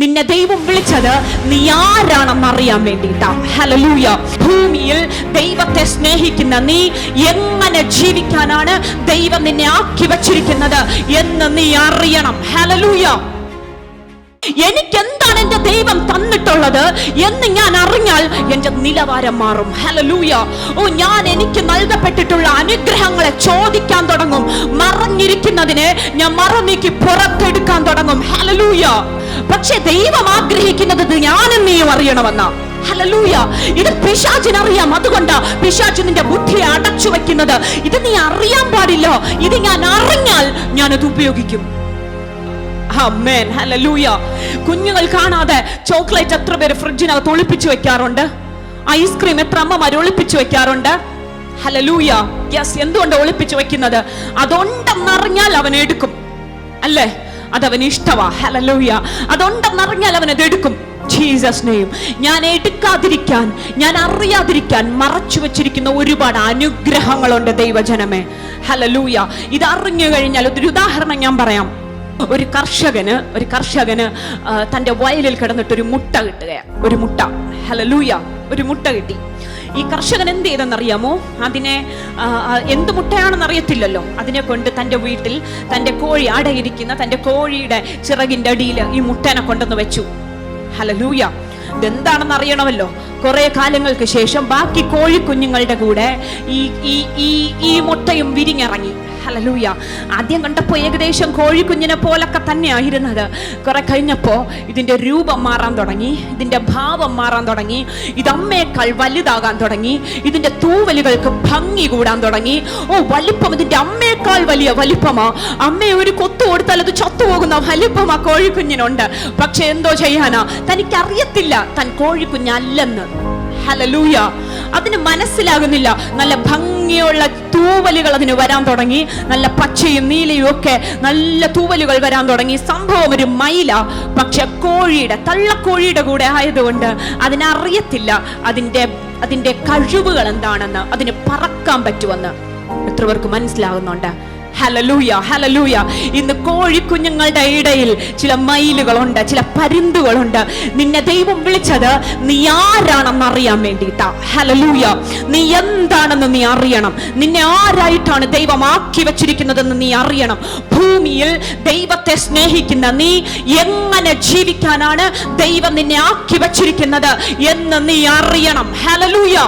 നിന്നെ ദൈവം വിളിച്ചത് നീ ആരാണെന്ന് അറിയാൻ വേണ്ടിയിട്ടാ. ഹല്ലേലൂയ. ഭൂമിയിൽ ദൈവത്തെ സ്നേഹിക്കുന്ന നീ എങ്ങനെ ജീവിക്കാനാണ് ദൈവം നിന്നെ ആക്കി വച്ചിരിക്കുന്നത് എന്ന് നീ അറിയണം. ഹല്ലേലൂയ. എനിക്കെന്താണ് എന്റെ ദൈവം തന്നിട്ടുള്ളത് എന്ന് ഞാൻ അറിഞ്ഞാൽ എന്റെ നിലവാരം മാറും. ഹല്ലേലൂയ. എനിക്ക് നൽകപ്പെട്ടിട്ടുള്ള അനുഗ്രഹങ്ങളെ ചോദിക്കാൻ തുടങ്ങും. മറഞ്ഞിരിക്കുന്നതിനെ ഞാൻ മറന്നീക്കി പുറത്തെടുക്കാൻ തുടങ്ങും. ഹല്ലേലൂയ. പക്ഷെ ദൈവം ആഗ്രഹിക്കുന്നത് ഞാനും നീയും അറിയണമെന്നാ. ഹല്ലേലൂയ. ഇത് പിശാചിനറിയാം. അതുകൊണ്ട് പിശാച് നിന്റെ ബുദ്ധിയെ അടച്ചു വെക്കുന്നത്. ഇത് നീ അറിയാൻ പാടില്ല. ഇത് ഞാൻ അറിഞ്ഞാൽ ഞാനത് ഉപയോഗിക്കും. ആമേൻ. ഹല്ലേലൂയ. കുഞ്ഞുങ്ങൾ കാണാതെ ചോക്ലേറ്റ് എത്ര പേര് ഫ്രിഡ്ജിനകത്ത് ഒളിപ്പിച്ചു വെക്കാറുണ്ട്? ഐസ്ക്രീം എത്ര അമ്മമാർ ഒളിപ്പിച്ചു വെക്കാറുണ്ട്? ഹല്ലേലൂയ. യെസ്. എന്തുകൊണ്ട് ഒളിപ്പിച്ചു വെക്കുന്നത്? അതുണ്ടെന്നറിഞ്ഞാൽ അവൻ എടുക്കും, അല്ലേ? അതവന് ഇഷ്ടവാ. ഹല്ലേലൂയ. അതുണ്ടെന്നറിഞ്ഞാൽ അവൻ അത് എടുക്കും. Jesus name. ഞാൻ എടുക്കാതിരിക്കാൻ, ഞാൻ അറിയാതിരിക്കാൻ മറച്ചു വെച്ചിരിക്കുന്ന ഒരുപാട് അനുഗ്രഹങ്ങളുണ്ട് ദൈവജനമേ. ഹല്ലേലൂയ. ഇത് അറിഞ്ഞു കഴിഞ്ഞാൽ ഒരു ഉദാഹരണം ഞാൻ പറയാം. ഒരു കർഷകന് തന്റെ വയലിൽ കിടന്നിട്ടൊരു മുട്ട കിട്ടുകയാണ്. ഒരു മുട്ട. ഹല്ലേലൂയ. ഒരു മുട്ട കിട്ടി. ഈ കർഷകൻ എന്ത് ചെയ്തെന്നറിയാമോ? അതിനെ എന്ത് മുട്ടയാണെന്ന് അറിയത്തില്ലല്ലോ. അതിനെ കൊണ്ട് തൻ്റെ വീട്ടിൽ തൻ്റെ കോഴി അടയിരിക്കുന്ന തൻ്റെ കോഴിയുടെ ചിറകിൻ്റെ അടിയിൽ ഈ മുട്ടനെ കൊണ്ടുവന്ന് വെച്ചു. ഹല്ലേലൂയ. ഇതെന്താണെന്ന് അറിയണമല്ലോ. കുറെ കാലങ്ങൾക്ക് ശേഷം ബാക്കി കോഴിക്കുഞ്ഞുങ്ങളുടെ കൂടെ ഈ മുട്ടയും വിരിഞ്ഞിറങ്ങി. ഹല്ലേലൂയ. ആദ്യം കണ്ടപ്പോൾ ഏകദേശം കോഴിക്കുഞ്ഞിനെ പോലൊക്കെ തന്നെയായിരുന്നത്. കുറെ കഴിഞ്ഞപ്പോൾ ഇതിന്റെ രൂപം മാറാൻ തുടങ്ങി, ഇതിന്റെ ഭാവം മാറാൻ തുടങ്ങി, ഇത് അമ്മയേക്കാൾ വലുതാകാൻ തുടങ്ങി, ഇതിന്റെ തൂവലുകൾക്ക് ഭംഗി കൂടാൻ തുടങ്ങി. വലിപ്പം ഇതിന്റെ അമ്മയേക്കാൾ വലിയ വലിപ്പമാ. അമ്മയെ ഒരു കൊത്തു കൊടുത്താൽ അത് ചത്തുപോകുന്ന വലിപ്പമാ കോഴിക്കുഞ്ഞിനുണ്ട്. പക്ഷെ എന്തോ ചെയ്യാനാ, തനിക്കറിയത്തില്ല താൻ കോഴിക്കുഞ്ഞല്ലെന്ന്. ഹല്ലേലൂയ. അതിന് മനസ്സിലാകുന്നില്ല. നല്ല ഭംഗിയുള്ള തൂവലുകൾ അതിന് വരാൻ തുടങ്ങി. നല്ല പച്ചയും നീലയും ഒക്കെ നല്ല തൂവലുകൾ വരാൻ തുടങ്ങി. സംഭവം ഒരു മയില. പക്ഷെ തള്ളക്കോഴിയുടെ കൂടെ ആയതുകൊണ്ട് അതിനറിയത്തില്ല അതിന്റെ കഴിവുകൾ എന്താണെന്ന്, അതിന് പറക്കാൻ പറ്റുമെന്ന്. എത്ര പേർക്ക് മനസ്സിലാകുന്നുണ്ട്? ഹല്ലേലൂയ. ഹല്ലേലൂയ. ഇന്ന് കോഴിക്കുഞ്ഞുങ്ങളുടെ ഇടയിൽ ചില മയിലുകളുണ്ട്, ചില പരുന്തുകളുണ്ട്. നിന്നെ ദൈവം വിളിച്ചത് നീ ആരാണെന്ന് അറിയാൻ വേണ്ടിയിട്ടാ. ഹല്ലേലൂയ. നീ എന്താണെന്ന് നീ അറിയണം. നിന്നെ ആരായിട്ടാണ് ദൈവം ആക്കി വെച്ചിരിക്കുന്നതെന്ന് നീ അറിയണം. ഭൂമിയിൽ ദൈവത്തെ സ്നേഹിക്കുന്ന നീ എങ്ങനെ ജീവിക്കാനാണ് ദൈവം നിന്നെ ആക്കി വെച്ചിരിക്കുന്നത് എന്ന് നീ അറിയണം. ഹല്ലേലൂയ.